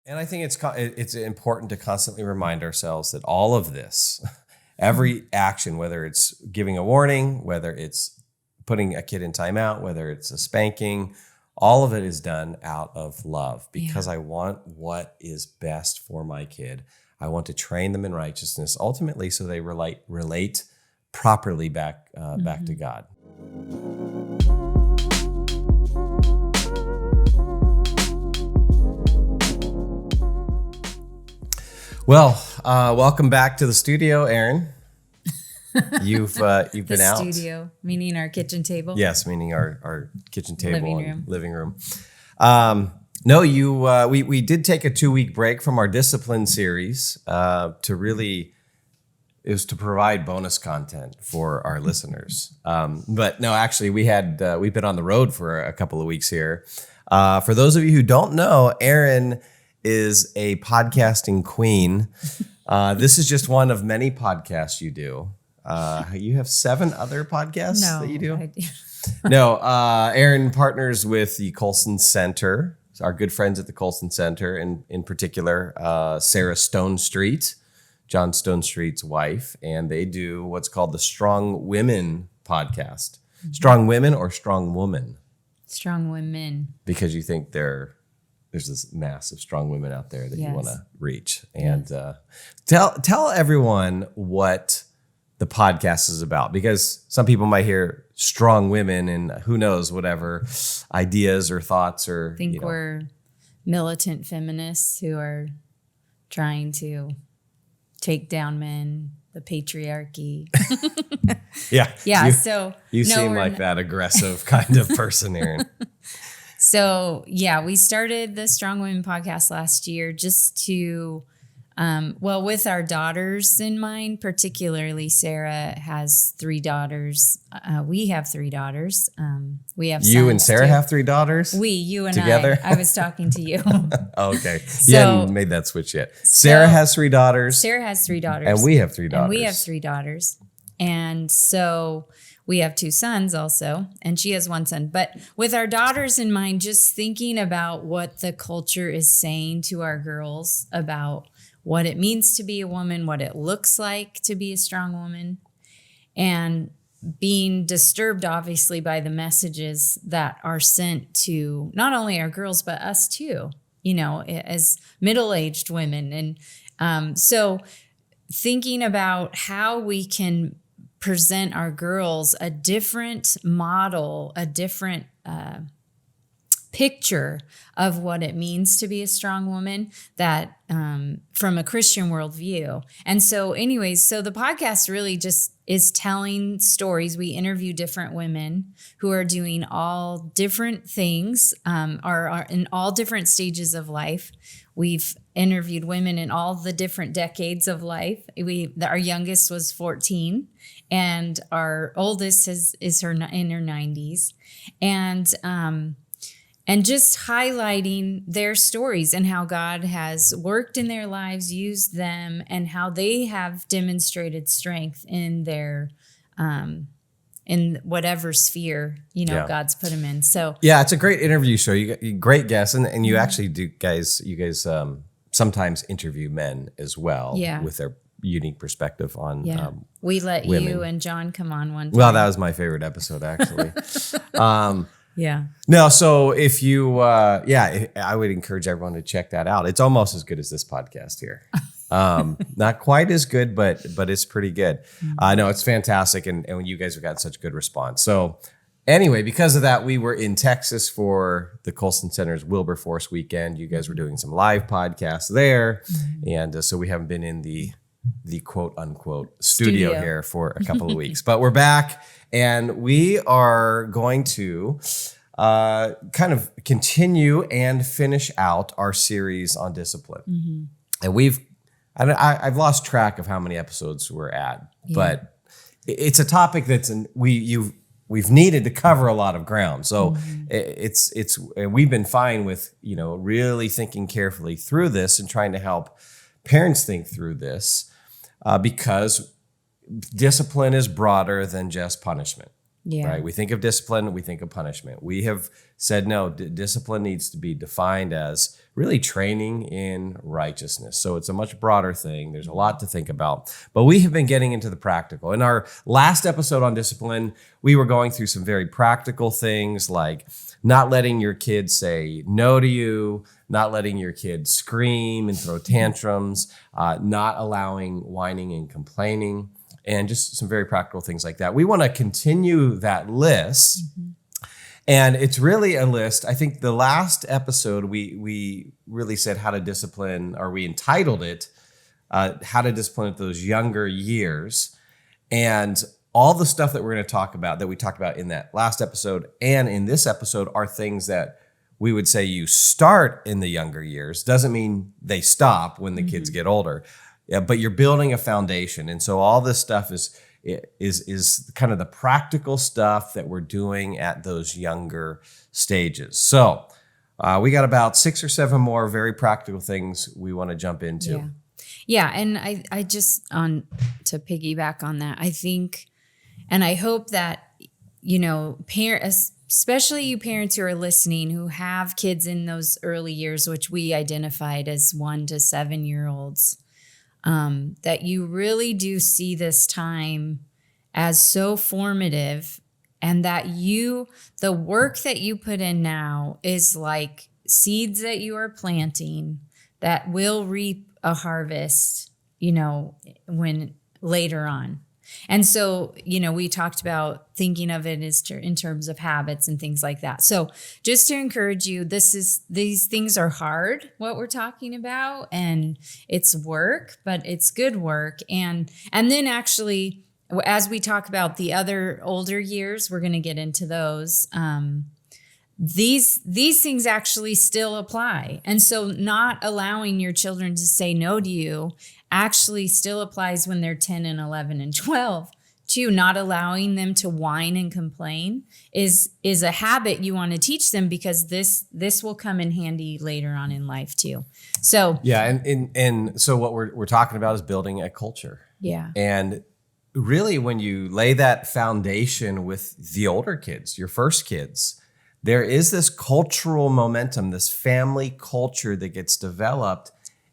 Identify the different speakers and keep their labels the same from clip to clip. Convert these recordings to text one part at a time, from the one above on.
Speaker 1: And I think it's important to constantly remind ourselves that all of this, every action, whether it's giving a warning, whether it's putting a kid in timeout, whether it's a spanking, all of it is done out of love because I want what is best for my kid. I want to train them in righteousness, ultimately, so they relate properly back to God. Well, welcome back to the studio, Erin. You've been out.
Speaker 2: The studio, meaning our kitchen table.
Speaker 1: Yes, meaning our kitchen table living room. We did take a 2-week break from our discipline series to provide bonus content for our listeners. But no, actually, we've been on the road for a couple of weeks here. For those of you who don't know, Erin is a podcasting queen. This is just one of many podcasts you do. You have 7 other podcasts that you do? I do. No, Erin partners with the Colson Center, our good friends at the Colson Center, and in particular, Sarah Stonestreet, John Stonestreet's wife, and they do what's called the Strong Women podcast. Mm-hmm. Strong Women or Strong Woman?
Speaker 2: Strong Women. Because
Speaker 1: you think there's this mass of strong women out there that you want to reach. And tell everyone what the podcast is about, because some people might hear strong women and who knows, whatever ideas or thoughts or
Speaker 2: we're militant feminists who are trying to take down men, the patriarchy.
Speaker 1: Yeah. You seem like that aggressive kind of person, Erin.
Speaker 2: So, we started the Strong Women podcast last year just to, with our daughters in mind, particularly Sarah has 3 daughters. We have 3 daughters. We have
Speaker 1: you and Sarah have 3 daughters?
Speaker 2: You and
Speaker 1: together?
Speaker 2: I was talking to you.
Speaker 1: Oh, okay. You hadn't made that switch yet. Sarah has 3 daughters.
Speaker 2: Sarah has 3 daughters.
Speaker 1: And we have 3 daughters.
Speaker 2: And we have 3 daughters. And so we have 2 sons also, and she has 1 son. But with our daughters in mind, just thinking about what the culture is saying to our girls about what it means to be a woman, what it looks like to be a strong woman, and being disturbed, obviously, by the messages that are sent to not only our girls, but us too, as middle-aged women. And so thinking about how we can present our girls a different model, a different picture of what it means to be a strong woman that from a Christian worldview. And so so the podcast really just is telling stories. We interview different women who are doing all different things, are in all different stages of life. We've interviewed women in all the different decades of life. Our youngest was 14, and our oldest is in her 90s, and just highlighting their stories and how God has worked in their lives, used them, and how they have demonstrated strength in their in whatever sphere God's put them in. So
Speaker 1: it's a great interview show. You got great guests, and you actually do, guys. You guys sometimes interview men as well, with their unique perspective on.
Speaker 2: We let
Speaker 1: women.
Speaker 2: You and John come on one time.
Speaker 1: Well, that was my favorite episode, actually.
Speaker 2: Yeah.
Speaker 1: No, so if you, I would encourage everyone to check that out. It's almost as good as this podcast here. Not quite as good, but it's pretty good. No, it's fantastic. And you guys have got such good response. So anyway, because of that, we were in Texas for the Colson Center's Wilberforce weekend. You guys were doing some live podcasts there. Mm-hmm. And so we haven't been in the quote unquote studio here for a couple of weeks, but we're back. And we are going to kind of continue and finish out our series on discipline. Mm-hmm. And I've lost track of how many episodes we're at, but it's a topic that's we've needed to cover a lot of ground. So we've been fine with really thinking carefully through this and trying to help parents think through this because discipline is broader than just punishment.
Speaker 2: Yeah.
Speaker 1: Right? We think of discipline, we think of punishment. We have said no, discipline needs to be defined as really training in righteousness. So it's a much broader thing. There's a lot to think about. But we have been getting into the practical. In our last episode on discipline, we were going through some very practical things like not letting your kids say no to you, not letting your kids scream and throw tantrums, not allowing whining and complaining, and just some very practical things like that. We want to continue that list. Mm-hmm. And it's really a list. I think the last episode, we really said how to discipline, or we entitled it, how to discipline at those younger years. And all the stuff that we're going to talk about, that we talked about in that last episode and in this episode, are things that we would say you start in the younger years. Doesn't mean they stop when the kids get older, but you're building a foundation. And so all this stuff is kind of the practical stuff that we're doing at those younger stages. So we got about 6 or 7 more very practical things we want to jump into.
Speaker 2: Yeah. And I just, to piggyback on that, I think, and I hope that, especially you parents who are listening, who have kids in those early years, which we identified as 1 to 7 year olds, that you really do see this time as so formative, and that the work that you put in now is like seeds that you are planting that will reap a harvest, when later on. And so, we talked about thinking of it as in terms of habits and things like that. So just to encourage you, these things are hard, what we're talking about, and it's work, but it's good work. And then actually, as we talk about the other older years, we're going to get into those. These things actually still apply. And so not allowing your children to say no to you actually still applies when they're 10 and 11 and 12 too. Not allowing them to whine and complain is a habit you want to teach them, because this will come in handy later on in life too. So
Speaker 1: yeah, and so what we're talking about is building a culture.
Speaker 2: Yeah.
Speaker 1: And really, when you lay that foundation with the older kids, your first kids, there is this cultural momentum, this family culture that gets developed,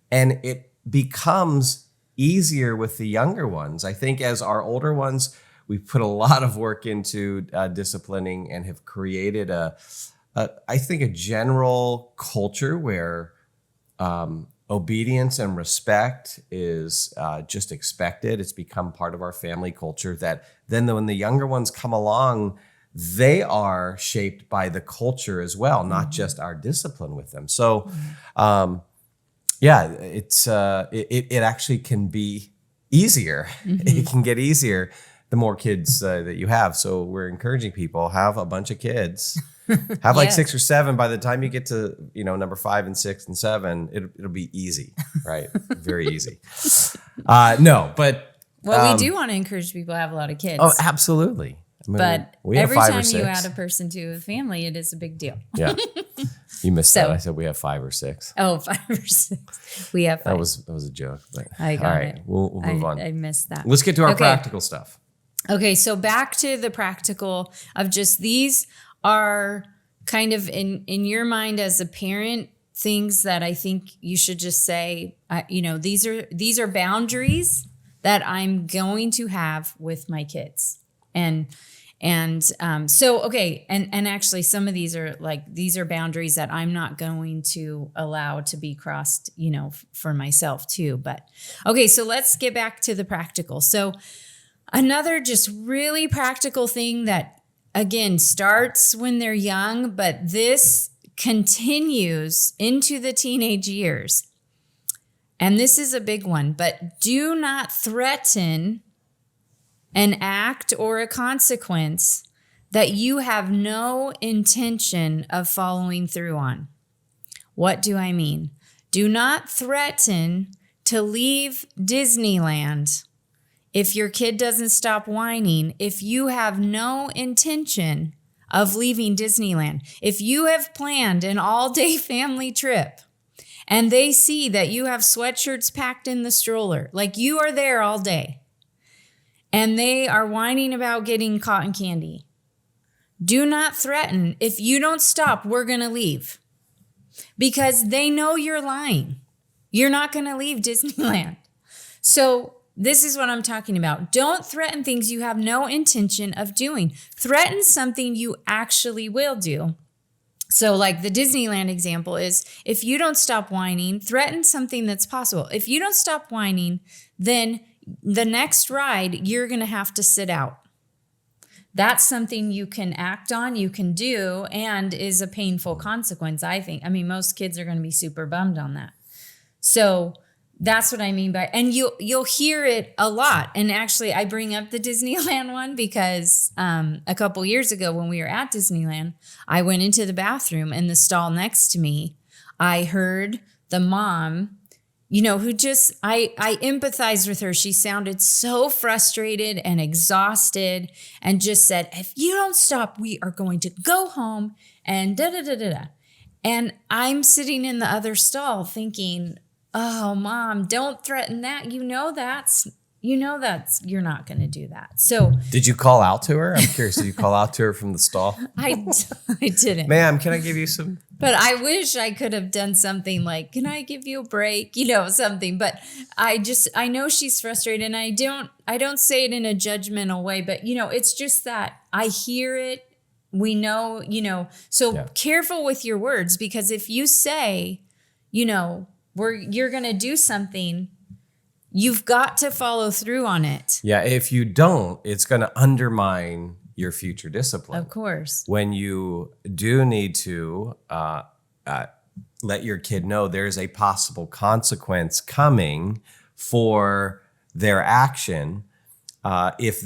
Speaker 1: and it becomes easier with the younger ones. I think as our older ones, we've put a lot of work into disciplining and have created I think a general culture where obedience and respect is just expected. It's become part of our family culture, that then when the younger ones come along, they are shaped by the culture as well, not just our discipline with them. So, it actually can be easier. It can get easier the more kids that you have. So we're encouraging people, have a bunch of kids, have like 6 or 7. By the time you get to, number 5 and 6 and 7, it'll be easy, right? Very easy. No, but.
Speaker 2: Well, we do want to encourage people to have a lot of kids.
Speaker 1: Oh, absolutely. I mean,
Speaker 2: but
Speaker 1: we have
Speaker 2: every
Speaker 1: 5 or
Speaker 2: time
Speaker 1: 6.
Speaker 2: you add a person to a family, it is a big deal.
Speaker 1: Yeah. You missed that. I said we have 5 or 6.
Speaker 2: Oh, 5 or 6. We have 5.
Speaker 1: That was a joke. But
Speaker 2: I got it.
Speaker 1: We'll move on.
Speaker 2: I missed that.
Speaker 1: Let's get to our practical stuff.
Speaker 2: Okay, so back to the practical of just these are kind of in your mind as a parent, things that I think you should just say, these are boundaries that I'm going to have with my kids. And actually some of these are boundaries that I'm not going to allow to be crossed, for myself too. But okay, so let's get back to the practical. So another just really practical thing that, again, starts when they're young, but this continues into the teenage years. And this is a big one, but do not threaten an act or a consequence that you have no intention of following through on. What do I mean? Do not threaten to leave Disneyland if your kid doesn't stop whining, if you have no intention of leaving Disneyland. If you have planned an all-day family trip and they see that you have sweatshirts packed in the stroller, like you are there all day, and they are whining about getting cotton candy, do not threaten. If you don't stop, we're going to leave. Because they know you're lying. You're not going to leave Disneyland. So this is what I'm talking about. Don't threaten things you have no intention of doing. Threaten something you actually will do. So like the Disneyland example is, if you don't stop whining, threaten something that's possible. If you don't stop whining, then the next ride, you're going to have to sit out. That's something you can act on, you can do, and is a painful consequence, I think. I mean, most kids are going to be super bummed on that. So that's what I mean by, and you'll hear it a lot. And actually, I bring up the Disneyland one because a couple years ago when we were at Disneyland, I went into the bathroom and the stall next to me, I heard the mom, who just, I empathized with her. She sounded so frustrated and exhausted and just said, if you don't stop, we are going to go home and da-da-da-da-da. And I'm sitting in the other stall thinking, oh, Mom, don't threaten that. You're not going to do that. So
Speaker 1: did you call out to her? I'm curious. Did you call out to her from the stall?
Speaker 2: I didn't.
Speaker 1: Ma'am, can I give you some?
Speaker 2: But I wish I could have done something like, can I give you a break? Something. But I know she's frustrated, and I don't say it in a judgmental way, but it's just that I hear it. We know, so careful with your words, because if you say, you're going to do something, you've got to follow through on it.
Speaker 1: Yeah. If you don't, it's going to undermine your future discipline.
Speaker 2: Of course.
Speaker 1: When you do need to let your kid know there's a possible consequence coming for their action, if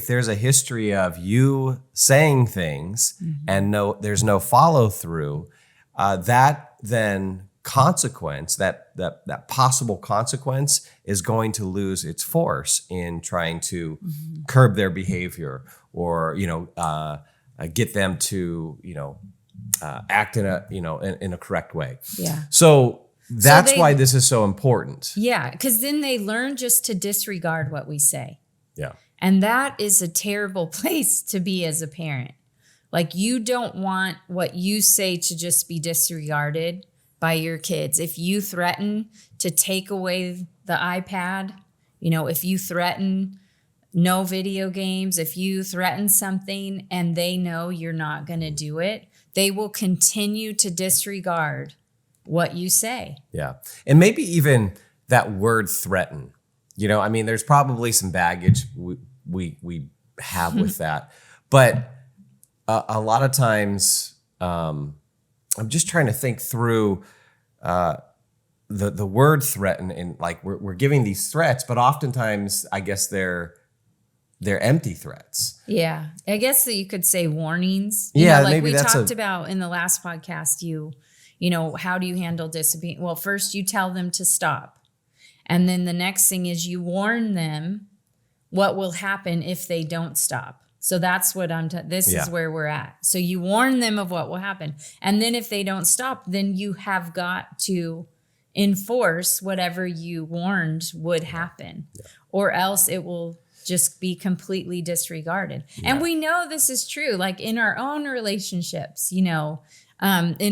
Speaker 1: there's a history of you saying things and there's no follow through, that then consequence, that possible consequence is going to lose its force in trying to curb their behavior or get them to act in a correct way.
Speaker 2: Yeah.
Speaker 1: So that's why this is so important.
Speaker 2: Yeah, because then they learn just to disregard what we say.
Speaker 1: Yeah.
Speaker 2: And that is a terrible place to be as a parent. Like, you don't want what you say to just be disregarded by your kids. If you threaten to take away the iPad, if you threaten no video games, if you threaten something and they know you're not going to do it, they will continue to disregard what you say.
Speaker 1: Yeah. And maybe even that word threaten, there's probably some baggage we have with that, but a lot of times, I'm just trying to think through the word threaten, and like we're giving these threats, but oftentimes I guess they're empty threats.
Speaker 2: Yeah, I guess that you could say warnings.
Speaker 1: Like
Speaker 2: maybe we talked about in the last podcast. How do you handle disobedience? Well, first you tell them to stop, and then the next thing is you warn them what will happen if they don't stop. So that's what this is where we're at. So you warn them of what will happen. And then if they don't stop, then you have got to enforce whatever you warned would happen, or else it will just be completely disregarded. Yeah. And we know this is true, like in our own relationships, in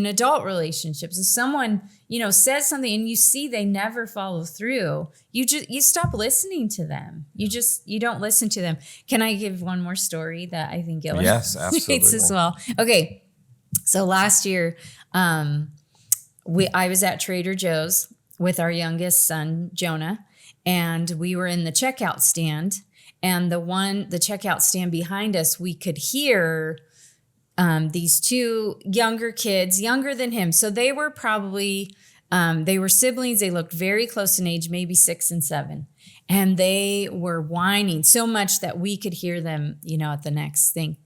Speaker 2: adult relationships. If someone, says something and you see they never follow through, you stop listening to them. You don't listen to them. Can I give one more story that I think illustrates as well? Okay. So last year, I was at Trader Joe's with our youngest son, Jonah, and we were in the checkout stand, and the checkout stand behind us, we could hear these two younger kids, younger than him. So they were probably, they were siblings. They looked very close in age, maybe 6 and 7. And they were whining so much that we could hear them, at the next thing.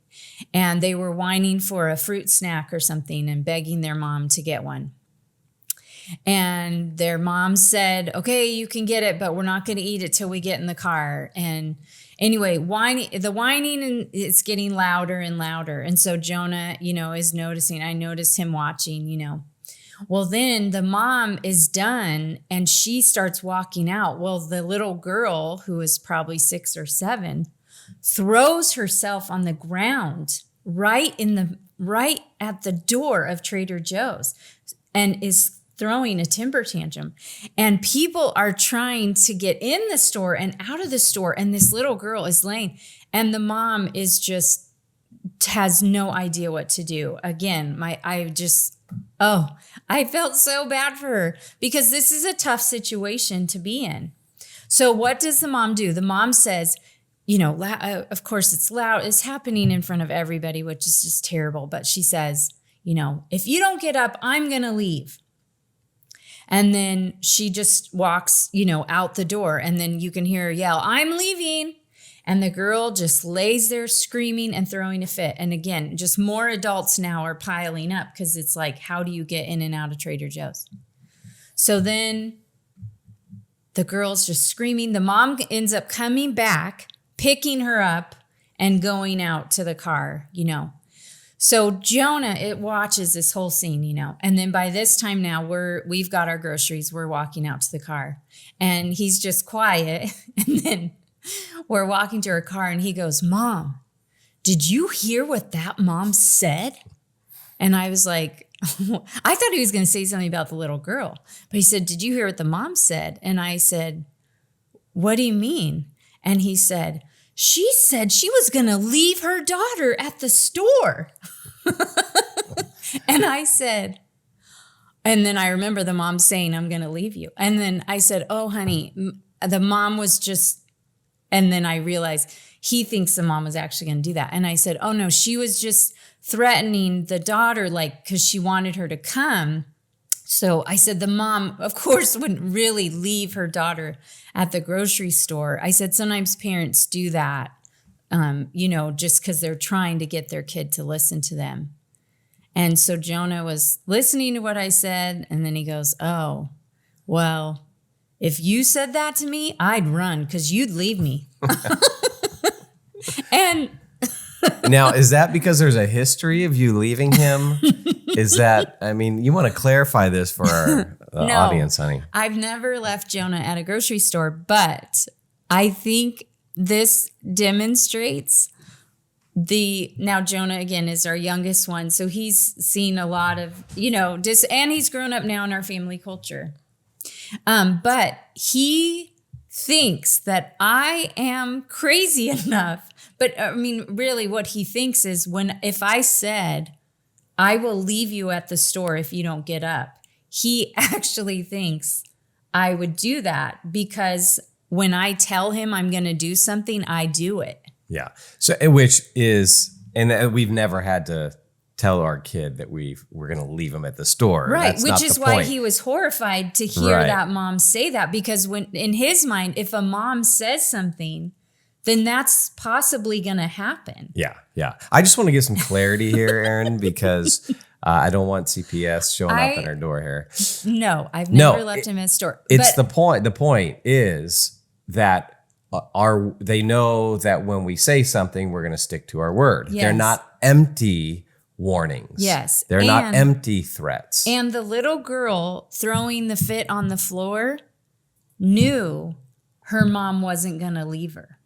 Speaker 2: And they were whining for a fruit snack or something and begging their mom to get one. And their mom said, okay, you can get it, but we're not going to eat it till we get in the car. And anyway, the whining is getting louder and louder. And so Jonah, is noticing. I noticed him watching, Well, then the mom is done and she starts walking out. Well, the little girl, who is probably 6 or 7, throws herself on the ground right at the door of Trader Joe's and is throwing a temper tantrum. And people are trying to get in the store and out of the store. And this little girl is laying, and the mom is just has no idea what to do. Again, I felt so bad for her because this is a tough situation to be in. So what does the mom do? The mom says, of course it's loud. It's happening in front of everybody, which is just terrible. But she says, if you don't get up, I'm going to leave. And then she just walks, out the door, and then you can hear her yell, I'm leaving. And the girl just lays there screaming and throwing a fit. And again, just more adults now are piling up because it's like, how do you get in and out of Trader Joe's? So then the girl's just screaming. The mom ends up coming back, picking her up and going out to the car, So Jonah, it watches this whole scene, and then by this time now we've got our groceries. We're walking out to the car, and he's just quiet. And then we're walking to her car, and he goes, Mom, did you hear what that mom said? And I was like, I thought he was going to say something about the little girl, but he said, did you hear what the mom said? And I said, what do you mean? And he said she was going to leave her daughter at the store. And I said, and then I remember the mom saying, I'm going to leave you. And then I said, oh, honey, the mom was just, and then I realized he thinks the mom was actually going to do that. And I said, oh no, she was just threatening the daughter, because she wanted her to come. So I said, the mom, of course, wouldn't really leave her daughter at the grocery store. I said, sometimes parents do that, just because they're trying to get their kid to listen to them. And so Jonah was listening to what I said. And then he goes, oh, well, if you said that to me, I'd run because you'd leave me. And
Speaker 1: now, is that because there's a history of you leaving him? Is that, you want to clarify this for our audience, honey.
Speaker 2: I've never left Jonah at a grocery store, but I think this demonstrates now Jonah, again, is our youngest one. So he's seen a lot of, and he's grown up now in our family culture. But he thinks that I am crazy enough. But really what he thinks is if I said, I will leave you at the store if you don't get up, he actually thinks I would do that because when I tell him I'm going to do something, I do it.
Speaker 1: Yeah. So, which is, and we've never had to tell our kid that we're going to leave him at the store.
Speaker 2: Right.
Speaker 1: That's
Speaker 2: which is why he was horrified to hear that mom say that, because when in his mind, if a mom says something, then that's possibly going to happen.
Speaker 1: Yeah. Yeah. I just want to get some clarity here, Erin, because I don't want CPS showing up at our door here.
Speaker 2: No, I've never left him at a store.
Speaker 1: It's the point. The point is that they know that when we say something, we're going to stick to our word. Yes. They're not empty warnings.
Speaker 2: Yes.
Speaker 1: They're not empty threats.
Speaker 2: And the little girl throwing the fit on the floor knew her mom wasn't going to leave her.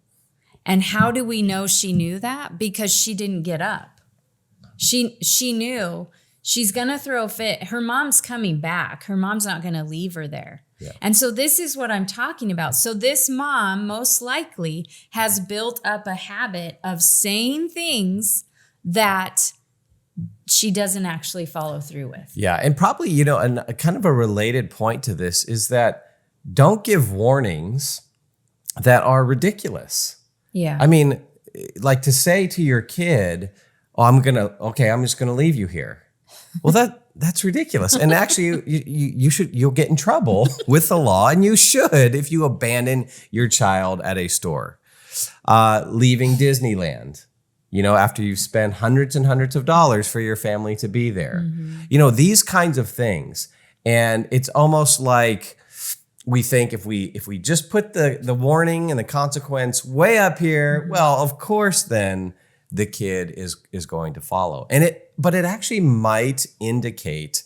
Speaker 2: And how do we know she knew that? Because she didn't get up. She knew she's going to throw a fit. Her mom's coming back. Her mom's not going to leave her there. Yeah. And so this is what I'm talking about. So this mom most likely has built up a habit of saying things that she doesn't actually follow through with. Yeah. And probably, a kind of a related point to this is that don't give warnings that are ridiculous. Yeah. Like to say to your kid, I'm just going to leave you here. Well, that's ridiculous. And actually you'll get in trouble with the law, and you should if you abandon your child at a store. Leaving Disneyland, after you've spent hundreds and hundreds of dollars for your family to be there. Mm-hmm. These kinds of things. And it's almost like we think if we just put the warning and the consequence way up here, mm-hmm. well, of course, then the kid is going to follow. But it actually might indicate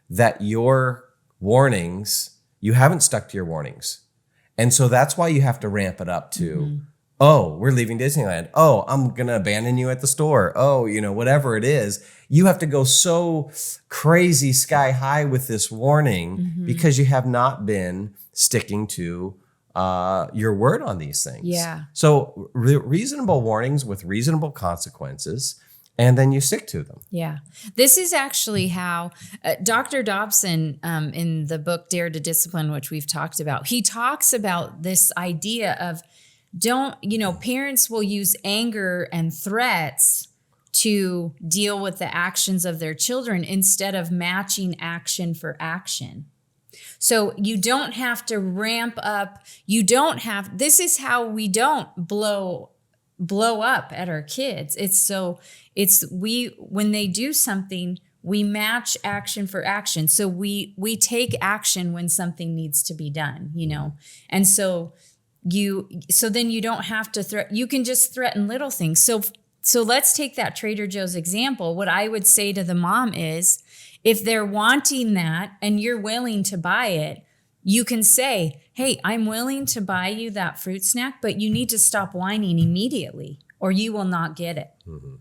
Speaker 2: that your warnings, you haven't stuck to your warnings. And so that's why you have to ramp it up to, mm-hmm.
Speaker 1: Oh, we're leaving Disneyland. Oh, I'm going to abandon you at the store. Oh, whatever it is, you have to go so crazy sky high with this warning because you have not been sticking to your word on these things.
Speaker 2: Yeah.
Speaker 1: So reasonable warnings with reasonable consequences, and then you stick to them.
Speaker 2: Yeah. This is actually how Dr. Dobson, in the book Dare to Discipline, which we've talked about, he talks about this idea of parents will use anger and threats to deal with the actions of their children instead of matching action for action. So you don't have to ramp up. This is how we don't blow up at our kids. When they do something, we match action for action. So we take action when something needs to be done, and so then you don't have to you can just threaten little things. So let's take that Trader Joe's example. What I would say to the mom is, if they're wanting that and you're willing to buy it, you can say, hey, I'm willing to buy you that fruit snack, but you need to stop whining immediately or you will not get it. Mm-hmm.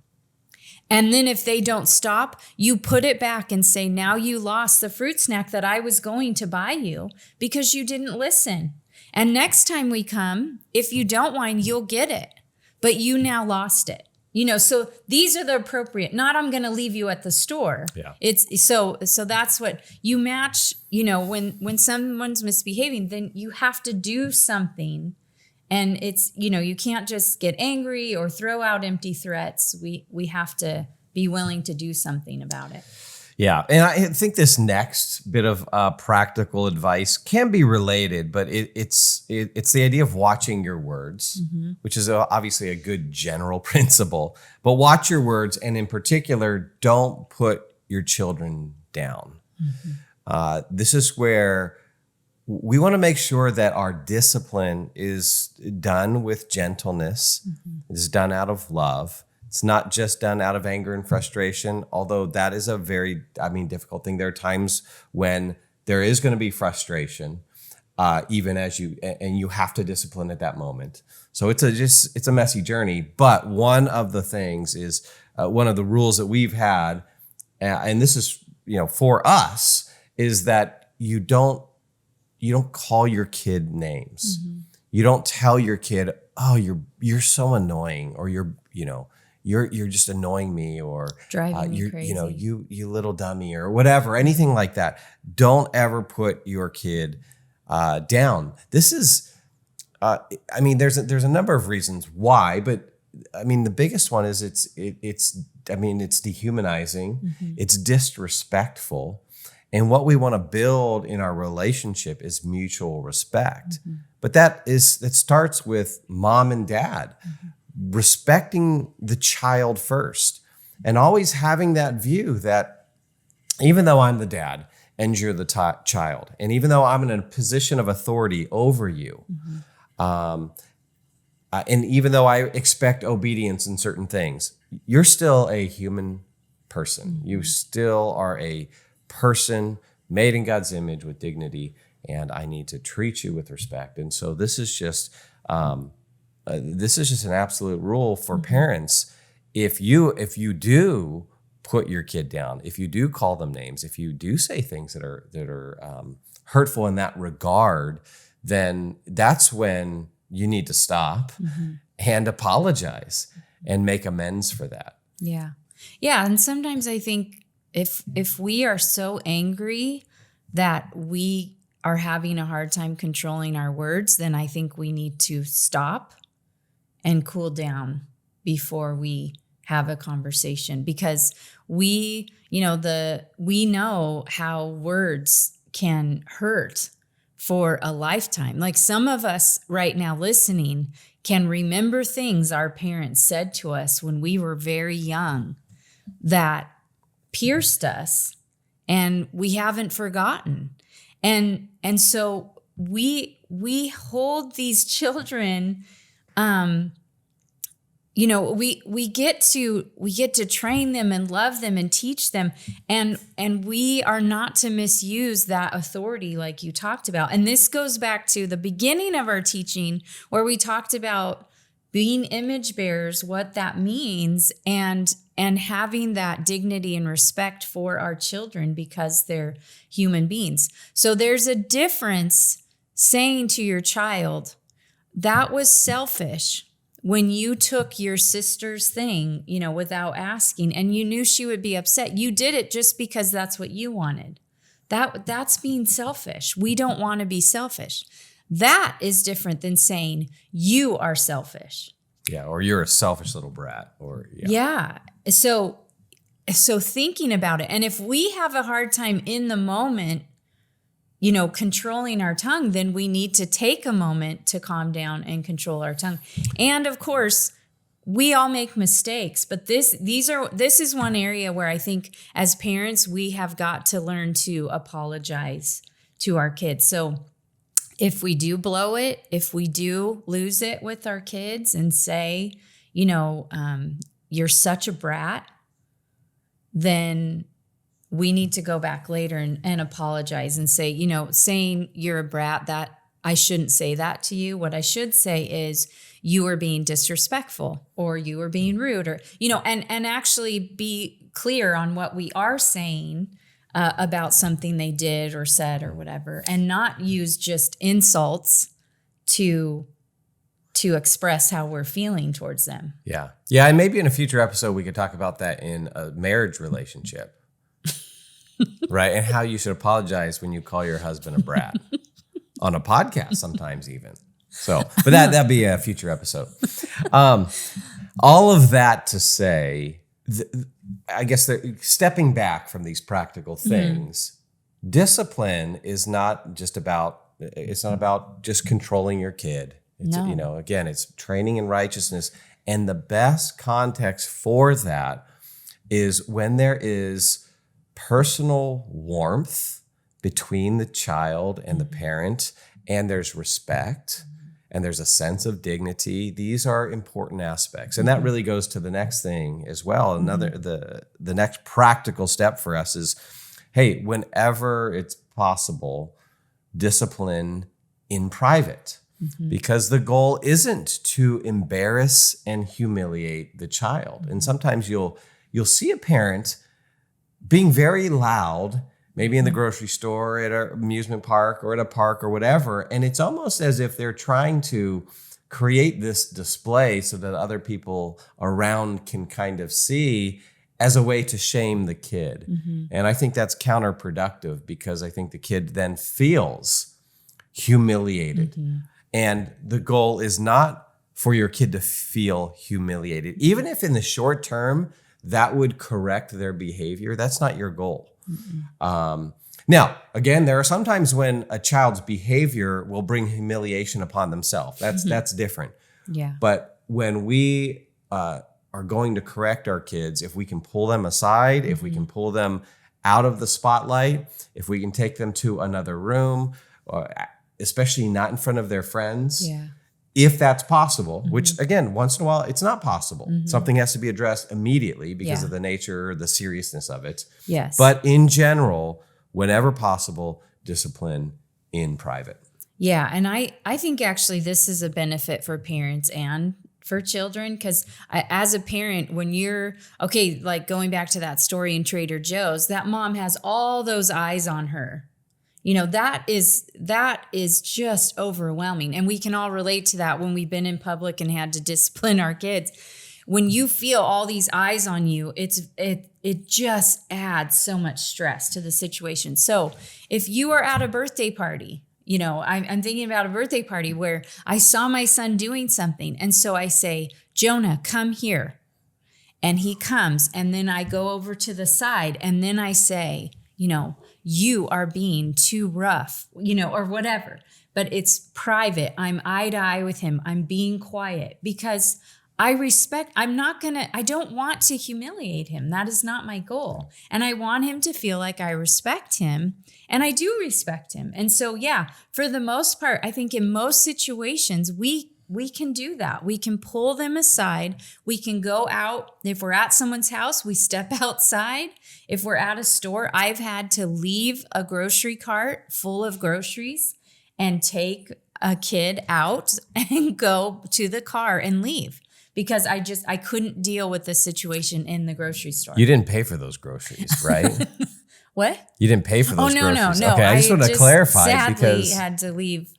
Speaker 2: And then if they don't stop, you put it back and say, now you lost the fruit snack that I was going to buy you because you didn't listen. And next time we come, if you don't whine, you'll get it, but you now lost it. So these are the appropriate, not I'm going to leave you at the store.
Speaker 1: Yeah.
Speaker 2: It's so that's what you match, when someone's misbehaving, then you have to do something. And it's, you can't just get angry or throw out empty threats. We have to be willing to do something about it.
Speaker 1: Yeah. And I think this next bit of practical advice can be related, but it's the idea of watching your words, which is obviously a good general principle, but watch your words. And in particular, don't put your children down. This is where we want to make sure that our discipline is done with gentleness, is done out of love. It's not just done out of anger and frustration, although that is a very, difficult thing. There are times when there is going to be frustration, even as you have to discipline at that moment. So it's a messy journey. But one of the things is one of the rules that we've had, and this is for us, is that you don't call your kid names. You don't tell your kid, oh, you're so annoying, or you're just annoying me, or
Speaker 2: driving me crazy.
Speaker 1: You little dummy, or whatever, anything like that. Don't ever put your kid down. This is, there's a number of reasons why, but the biggest one is it's dehumanizing, it's disrespectful, and what we want to build in our relationship is mutual respect. But that starts with mom and dad. Respecting the child first, and always having that view that even though I'm the dad and you're the child, and even though I'm in a position of authority over you, and even though I expect obedience in certain things, you're still a human person. You still are a person made in God's image with dignity, and I need to treat you with respect. And so this is just an absolute rule for parents. If you do put your kid down, if you do call them names, if you do say things that are hurtful in that regard, then that's when you need to stop and apologize and make amends for that.
Speaker 2: Yeah. Yeah. And sometimes I think if we are so angry that we are having a hard time controlling our words, then I think we need to stop and cool down before we have a conversation, because we know how words can hurt for a lifetime. Like some of us right now listening can remember things our parents said to us when we were very young that pierced us, and we haven't forgotten. And so we hold these children. We get to train them and love them and teach them, and we are not to misuse that authority like you talked about. And this goes back to the beginning of our teaching, where we talked about being image bearers, what that means, and having that dignity and respect for our children because they're human beings. So there's a difference saying to your child, that was selfish when you took your sister's thing, without asking, and you knew she would be upset. You did it just because that's what you wanted. That's being selfish. We don't want to be selfish. That is different than saying you are selfish.
Speaker 1: Yeah, or you're a selfish little brat, or
Speaker 2: yeah. So thinking about it, and if we have a hard time in the moment, controlling our tongue, then we need to take a moment to calm down and control our tongue. And of course, we all make mistakes, but this is one area where I think as parents, we have got to learn to apologize to our kids. So if we do blow it, if we do lose it with our kids and say, you're such a brat, then we need to go back later and apologize and say, saying you're a brat, that I shouldn't say that to you. What I should say is you are being disrespectful, or you are being rude, or, and actually be clear on what we are saying about something they did or said or whatever, and not use just insults to express how we're feeling towards them.
Speaker 1: Yeah. Yeah. And maybe in a future episode, we could talk about that in a marriage relationship. Right. And how you should apologize when you call your husband a brat on a podcast, sometimes even. So, but that'd be a future episode. All of that to say, I guess stepping back from these practical things, discipline is not just about, it's not about just controlling your kid. It's, again, it's training in righteousness. And the best context for that is when there is personal warmth between the child and the parent, and there's respect, and there's a sense of dignity. These are important aspects. And that really goes to the next thing as well. The next practical step for us is, hey, whenever it's possible, discipline in private. Because the goal isn't to embarrass and humiliate the child. And sometimes you'll see a parent being very loud, maybe in the grocery store, at an amusement park, or at a park or whatever. And it's almost as if they're trying to create this display so that other people around can kind of see, as a way to shame the kid. And I think that's counterproductive, because I think the kid then feels humiliated. And the goal is not for your kid to feel humiliated. Even if in the short term, that would correct their behavior, that's not your goal. Now, again, there are some times when a child's behavior will bring humiliation upon themselves. That's different.
Speaker 2: Yeah.
Speaker 1: But when we are going to correct our kids, if we can pull them aside, if we can pull them out of the spotlight, if we can take them to another room, especially not in front of their friends, if that's possible, which again, once in a while, it's not possible. Something has to be addressed immediately because of the nature, the seriousness of it.
Speaker 2: Yes.
Speaker 1: But in general, whenever possible, discipline in private.
Speaker 2: Yeah. And I think actually this is a benefit for parents and for children, because as a parent, when you're, like going back to that story in Trader Joe's, that mom has all those eyes on her. That is just overwhelming. And we can all relate to that when we've been in public and had to discipline our kids. When you feel all these eyes on you, it just adds so much stress to the situation. So if you are at a birthday party, I'm thinking about a birthday party where I saw my son doing something. And so I say, Jonah, come here. And he comes. And then I go over to the side. And then I say, you are being too rough, or whatever. But it's private. I'm eye to eye with him. I'm being quiet because I don't want to humiliate him. That is not my goal. And I want him to feel like I respect him, and I do respect him. And so, yeah, for the most part, I think in most situations, we can do that. We can pull them aside. We can go out. If we're at someone's house, we step outside. If we're at a store, I've had to leave a grocery cart full of groceries and take a kid out and go to the car and leave because I couldn't deal with the situation in the grocery store.
Speaker 1: You didn't pay for those groceries, right?
Speaker 2: What?
Speaker 1: You didn't pay for those groceries.
Speaker 2: No.
Speaker 1: Okay, I just want to clarify
Speaker 2: sadly
Speaker 1: because
Speaker 2: had to leave.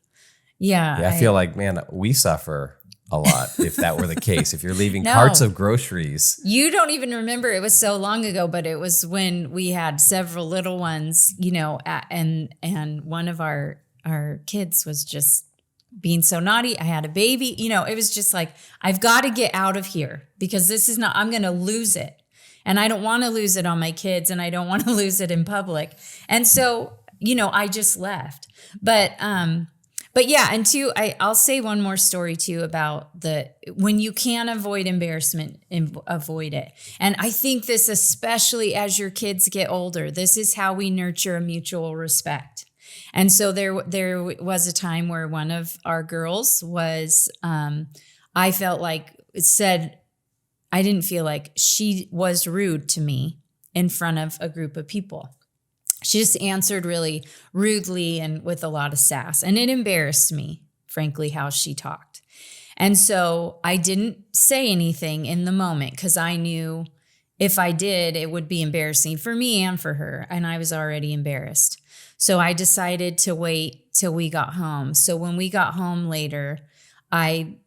Speaker 2: Yeah.
Speaker 1: I feel like, man, we suffer a lot if that were the case. If you're leaving
Speaker 2: No.
Speaker 1: carts of groceries.
Speaker 2: You don't even remember. It was so long ago, but it was when we had several little ones, and one of our kids was just being so naughty. I had a baby, it was just like, I've got to get out of here because I'm going to lose it. And I don't want to lose it on my kids and I don't want to lose it in public. And so, I just left. But yeah, and two, I'll say one more story too about when you can avoid embarrassment, avoid it. And I think this, especially as your kids get older, this is how we nurture a mutual respect. And so there was a time where one of our girls was, I didn't feel like she was rude to me in front of a group of people. She just answered really rudely and with a lot of sass. And it embarrassed me, frankly, how she talked. And so I didn't say anything in the moment because I knew if I did, it would be embarrassing for me and for her. And I was already embarrassed. So I decided to wait till we got home. So when we got home later, I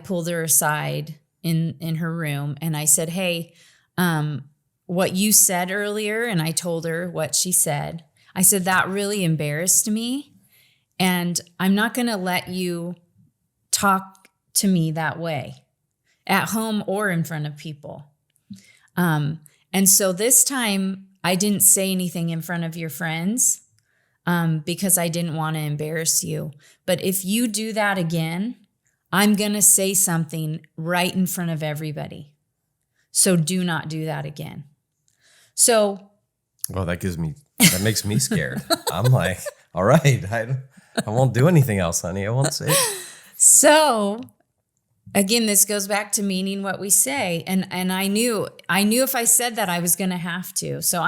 Speaker 2: pulled her aside in her room and I said, hey, what you said earlier, and I told her what she said. I said, that really embarrassed me. And I'm not going to let you talk to me that way at home or in front of people. And so this time I didn't say anything in front of your friends because I didn't want to embarrass you. But if you do that again, I'm going to say something right in front of everybody. So do not do that again. So.
Speaker 1: Well, that makes me scared. I'm like, all right, I won't do anything else, honey. I won't say it. So
Speaker 2: again, this goes back to meaning what we say. And I knew if I said that I was going to have to. So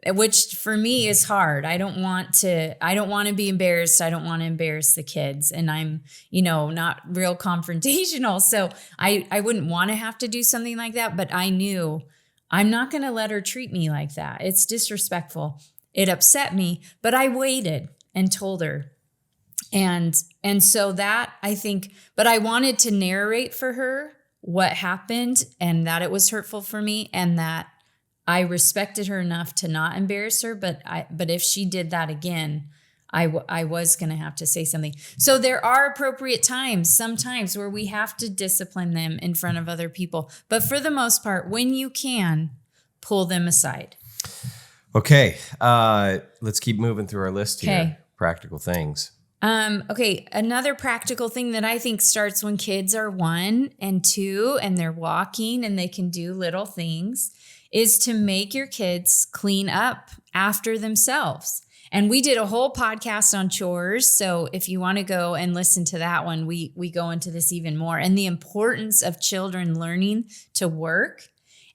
Speaker 2: which for me is hard. I don't want to be embarrassed. I don't want to embarrass the kids. And I'm, not real confrontational. So I wouldn't want to have to do something like that, but I knew I'm not going to let her treat me like that. It's disrespectful. It upset me, but I waited and told her. And so that I think, but I wanted to narrate for her what happened and that it was hurtful for me and that I respected her enough to not embarrass her. But if she did that again, I was going to have to say something. So there are appropriate times, sometimes where we have to discipline them in front of other people. But for the most part, when you can, pull them aside.
Speaker 1: Okay. Let's keep moving through our list here.
Speaker 2: Okay.
Speaker 1: Practical things.
Speaker 2: Okay. Another practical thing that I think starts when kids are 1 and 2 and they're walking and they can do little things is to make your kids clean up after themselves. And we did a whole podcast on chores. So if you want to go and listen to that one, we go into this even more and the importance of children learning to work.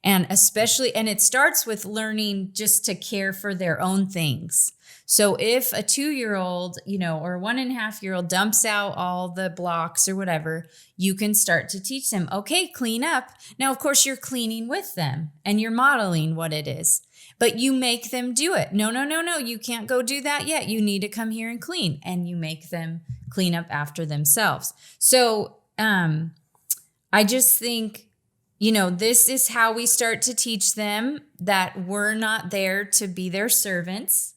Speaker 2: And especially, and it starts with learning just to care for their own things. So if a 2-year-old, or 1.5-year-old dumps out all the blocks or whatever, you can start to teach them, okay, clean up. Now, of course, you're cleaning with them and you're modeling what it is, but you make them do it. No, you can't go do that yet. You need to come here and clean, and you make them clean up after themselves. So I just think, this is how we start to teach them that we're not there to be their servants,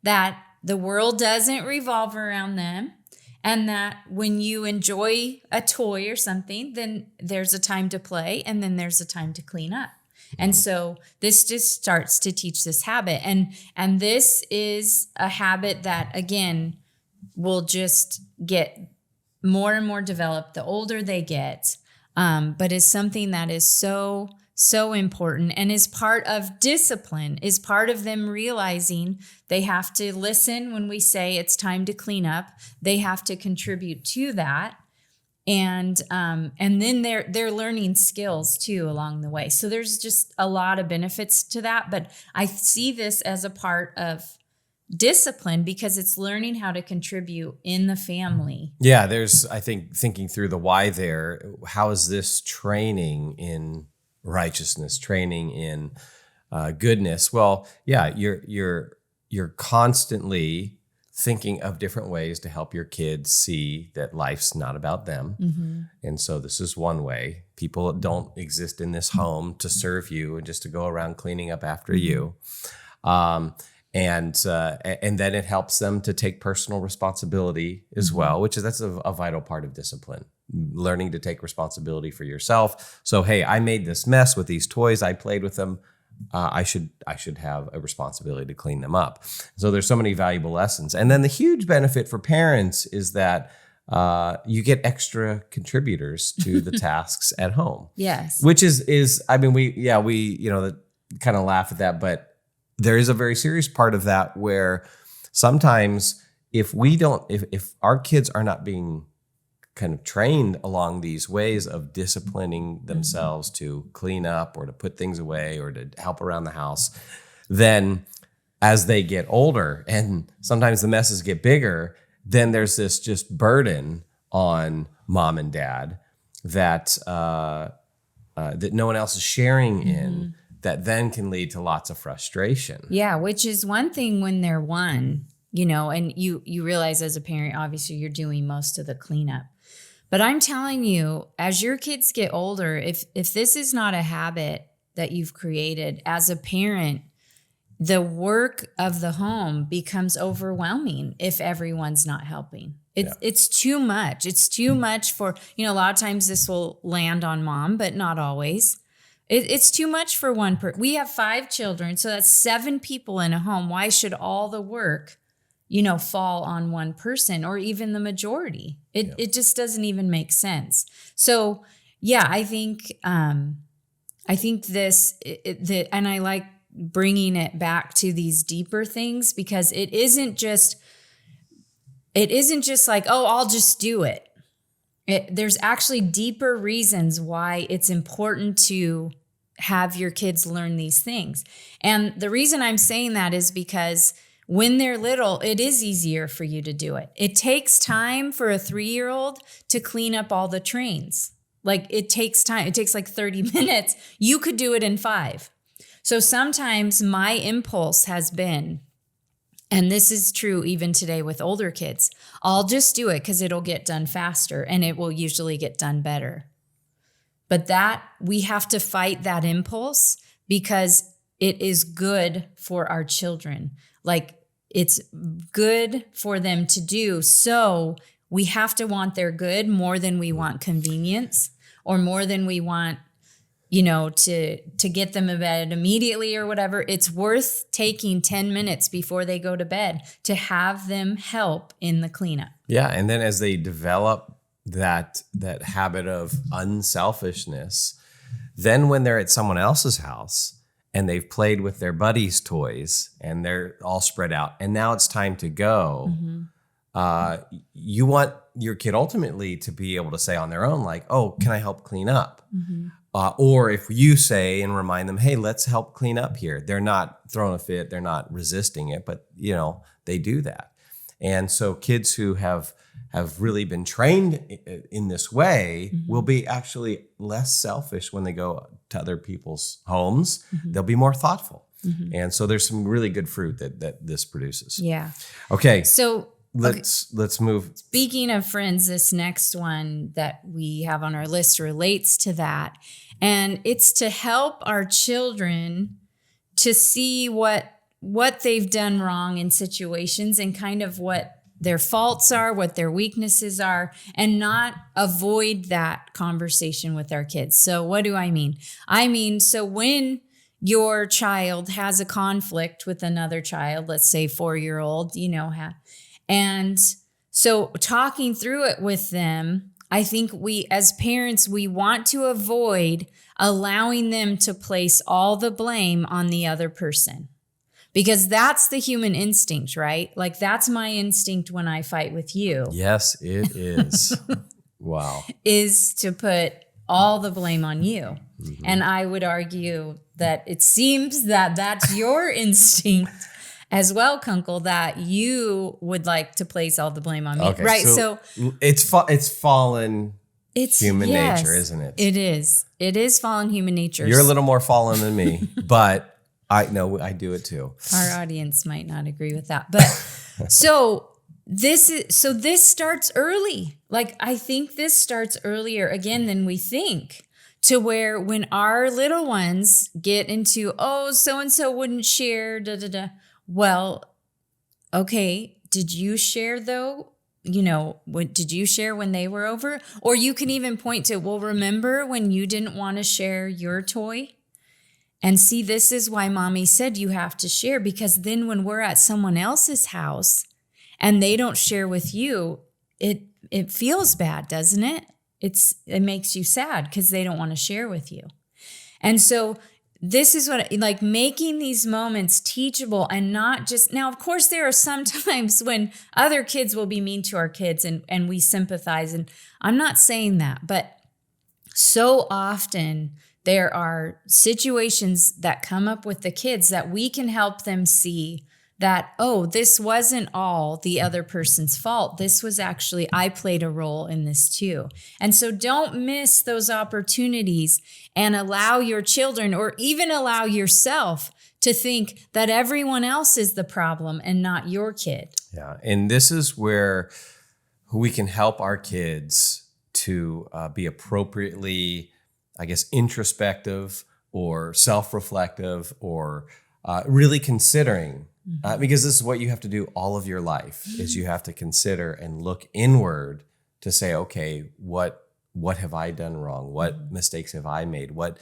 Speaker 2: that the world doesn't revolve around them, and that when you enjoy a toy or something, then there's a time to play and then there's a time to clean up. And so this just starts to teach this habit. And this is a habit that, again, will just get more and more developed the older they get, but is something that is so, so important and is part of discipline, is part of them realizing they have to listen when we say it's time to clean up. They have to contribute to that. And then they're learning skills too along the way. So there's just a lot of benefits to that. But I see this as a part of discipline because it's learning how to contribute in the family.
Speaker 1: Yeah, there's, I think, thinking through the why there. How is this training in righteousness, training in goodness? Well, yeah, you're constantly thinking of different ways to help your kids see that life's not about them.
Speaker 2: Mm-hmm.
Speaker 1: And so this is one way. People don't exist in this home to serve you and just to go around cleaning up after you. And then it helps them to take personal responsibility as well, which is, that's a vital part of discipline, learning to take responsibility for yourself. So, hey, I made this mess with these toys. I played with them. I should have a responsibility to clean them up. So there's so many valuable lessons. And then the huge benefit for parents is that you get extra contributors to the tasks at home.
Speaker 2: Yes.
Speaker 1: Which is I mean, we kind of laugh at that, but there is a very serious part of that where sometimes if our kids are not being kind of trained along these ways of disciplining themselves to clean up or to put things away or to help around the house, then as they get older and sometimes the messes get bigger, then there's this just burden on mom and dad that that no one else is sharing in, that then can lead to lots of frustration.
Speaker 2: Yeah, which is one thing when they're one, and you realize as a parent, obviously you're doing most of the cleanup. But I'm telling you, as your kids get older, if this is not a habit that you've created as a parent, the work of the home becomes overwhelming if everyone's not helping. It's too much. It's too much for, a lot of times this will land on mom, but not always. It's too much for one person. We have 5 children, so that's 7 people in a home. Why should all the work, fall on one person or even the majority? It just doesn't even make sense. So yeah, I think this, and I like bringing it back to these deeper things because it isn't just like, oh, I'll just do it. There's actually deeper reasons why it's important to have your kids learn these things. And the reason I'm saying that is because when they're little, it is easier for you to do it. It takes time for a 3-year-old to clean up all the trains. Like it takes time. It takes like 30 minutes. You could do it in 5. So sometimes my impulse has been, and this is true even today with older kids, I'll just do it because it'll get done faster and it will usually get done better. But we have to fight that impulse because it is good for our children. Like it's good for them to do. So we have to want their good more than we want convenience or more than we want, to get them to bed immediately or whatever. It's worth taking 10 minutes before they go to bed to have them help in the cleanup.
Speaker 1: Yeah. And then as they develop that habit of unselfishness, then when they're at someone else's house and they've played with their buddies' toys and they're all spread out and now it's time to go, you want your kid ultimately to be able to say on their own, like, oh, can I help clean up? Or if you say and remind them, hey, let's help clean up here. They're not throwing a fit. They're not resisting it, but they do that. And so kids who have really been trained in this way will be actually less selfish when they go to other people's homes. They'll be more thoughtful. And so there's some really good fruit that this produces.
Speaker 2: Yeah.
Speaker 1: Okay.
Speaker 2: So
Speaker 1: let's move.
Speaker 2: Speaking of friends, this next one that we have on our list relates to that. And it's to help our children to see what they've done wrong in situations and kind of what their faults are, what their weaknesses are, and not avoid that conversation with our kids. So what do I mean? So when your child has a conflict with another child, let's say 4-year-old, and so talking through it with them, I think we as parents, we want to avoid allowing them to place all the blame on the other person. Because that's the human instinct, right? Like that's my instinct when I fight with you.
Speaker 1: Yes, it is. Wow.
Speaker 2: Is to put all the blame on you. And I would argue that it seems that that's your instinct as well, Kunkel, that you would like to place all the blame on me.
Speaker 1: Okay,
Speaker 2: right. So
Speaker 1: it's fallen human nature, isn't it?
Speaker 2: It is. It is fallen human nature.
Speaker 1: You're a little more fallen than me, but I know I do it too.
Speaker 2: Our audience might not agree with that. But this starts early. Like, I think this starts earlier again than we think, to where when our little ones get into, oh, so-and-so wouldn't share, Well, okay, did you share though? Did you share when they were over? Or you can even point to, well, remember when you didn't want to share your toy? And see, this is why mommy said you have to share, because then when we're at someone else's house and they don't share with you, it feels bad, doesn't it? It makes you sad because they don't want to share with you. And so this is what, like, making these moments teachable, and not just, now, of course, there are some times when other kids will be mean to our kids and we sympathize. And I'm not saying that, but so often there are situations that come up with the kids that we can help them see that, oh, this wasn't all the other person's fault. This was actually, I played a role in this too. And so don't miss those opportunities and allow your children, or even allow yourself, to think that everyone else is the problem and not your kid.
Speaker 1: Yeah. And this is where we can help our kids to be appropriately, I guess, introspective or self-reflective, or really considering. Because this is what you have to do all of your life, is you have to consider and look inward to say, okay, what have I done wrong? What mistakes have I made? What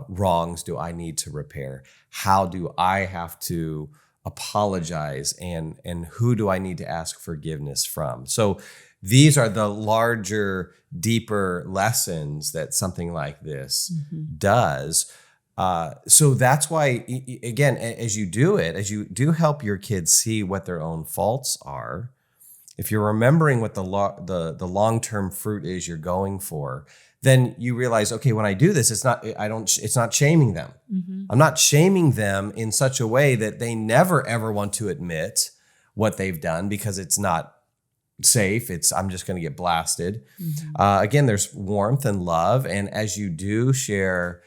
Speaker 1: wrongs do I need to repair? How do I have to apologize? And who do I need to ask forgiveness from? So these are the larger, deeper lessons that something like this does. So that's why, again, as you do help your kids see what their own faults are, if you're remembering what the long-term fruit is you're going for, then you realize, okay, when I do this, it's not shaming them. I'm not shaming them in such a way that they never ever want to admit what they've done, because it's not safe. I'm just going to get blasted. Again, there's warmth and love. And as you do share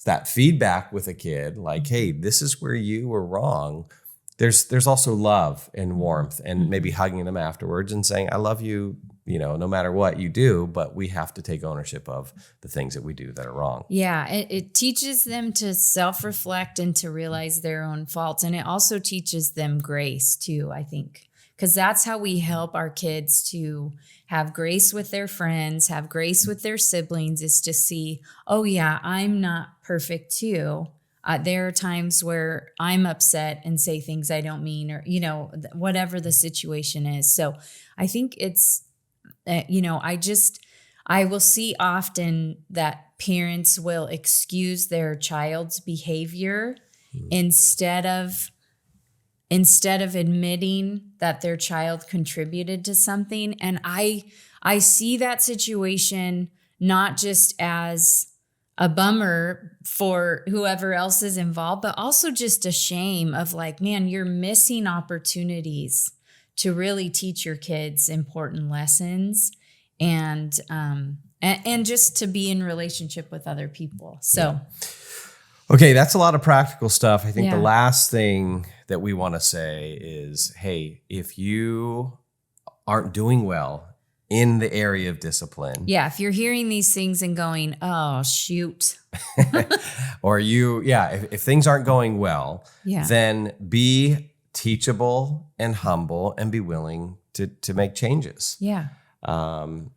Speaker 1: that feedback with a kid, like, hey, this is where you were wrong, there's also love and warmth, and maybe hugging them afterwards and saying, I love you, no matter what you do, but we have to take ownership of the things that we do that are wrong.
Speaker 2: Yeah, it teaches them to self-reflect and to realize their own faults. And it also teaches them grace too, I think, because that's how we help our kids to have grace with their friends, have grace with their siblings, is to see, oh yeah, I'm not perfect too. There are times where I'm upset and say things I don't mean, or, whatever the situation is. So I think it's, I will see often that parents will excuse their child's behavior instead of admitting that their child contributed to something. And I see that situation not just as a bummer for whoever else is involved, but also just a shame of, like, man, you're missing opportunities to really teach your kids important lessons, and just to be in relationship with other people. So,
Speaker 1: okay, that's a lot of practical stuff. I think the last thing that we want to say is, hey, if you aren't doing well in the area of discipline.
Speaker 2: Yeah, if you're hearing these things and going, oh, shoot.
Speaker 1: Or if things aren't going well, then be teachable and humble and be willing to make changes.
Speaker 2: Yeah.
Speaker 1: And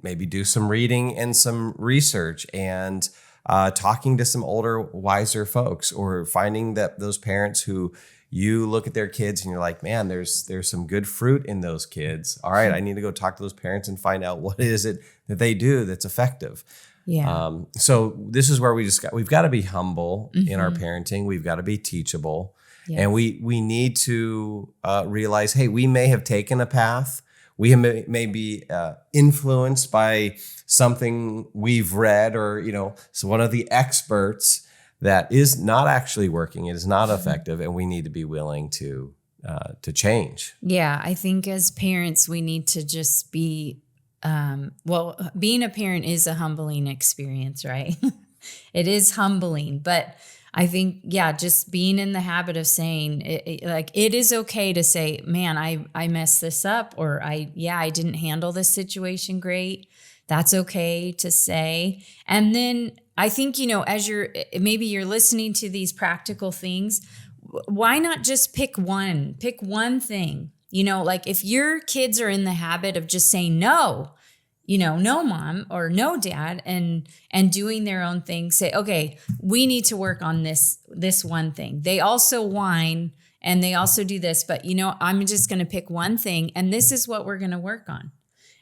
Speaker 1: maybe do some reading and some research, and talking to some older, wiser folks, or finding that those parents who you look at their kids and you're like, man, there's some good fruit in those kids. All right, I need to go talk to those parents and find out what is it that they do that's effective.
Speaker 2: Yeah.
Speaker 1: So this is where we've got to be humble in our parenting. We've got to be teachable. Yes. And we need to realize, hey, we may have taken a path. We may be influenced by something we've read, or, so one of the experts that is not actually working. It is not effective, and we need to be willing to change.
Speaker 2: Yeah, I think as parents, we need to just be, being a parent is a humbling experience, right? It is humbling, but I think, just being in the habit of saying, it is okay to say, man, I messed this up, or I didn't handle this situation great. That's okay to say. And then I think, as you're listening to these practical things, why not just pick one thing? Like if your kids are in the habit of just saying no, no mom or no dad, and doing their own thing, say, okay, we need to work on this one thing. They also whine and they also do this, but I'm just going to pick one thing, and this is what we're going to work on.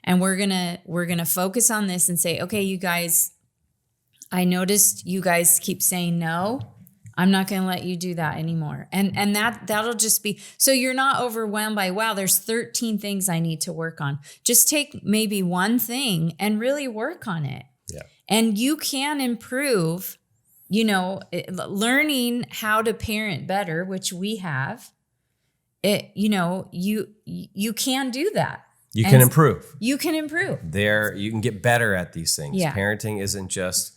Speaker 2: And we're going to focus on this and say, okay, you guys, I noticed you guys keep saying no. I'm not going to let you do that anymore. And that'll just be, so you're not overwhelmed by, wow, there's 13 things I need to work on. Just take maybe one thing and really work on it.
Speaker 1: Yeah.
Speaker 2: And you can improve, learning how to parent better, which we have. You can do that.
Speaker 1: You can improve.
Speaker 2: You can improve.
Speaker 1: You can get better at these things.
Speaker 2: Yeah.
Speaker 1: Parenting isn't just,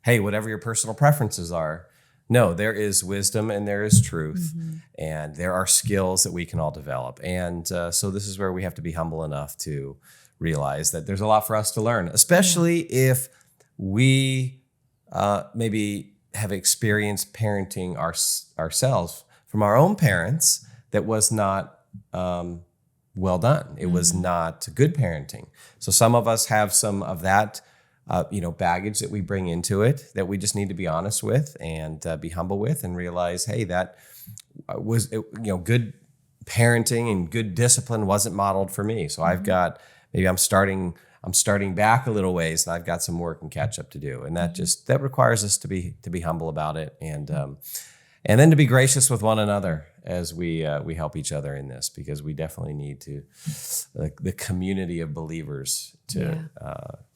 Speaker 1: hey, whatever your personal preferences are. No, there is wisdom and there is truth, and there are skills that we can all develop. And so this is where we have to be humble enough to realize that there's a lot for us to learn, especially if we maybe have experienced parenting ourselves from our own parents that was not well done. It was not good parenting. So some of us have some of that baggage that we bring into it that we just need to be honest with and be humble with, and realize, hey, that was, good parenting and good discipline wasn't modeled for me. So I've got, maybe I'm starting back a little ways, and I've got some work and catch up to do. And that requires us to be humble about it, and then to be gracious with one another as we help each other in this, because we definitely need the community of believers to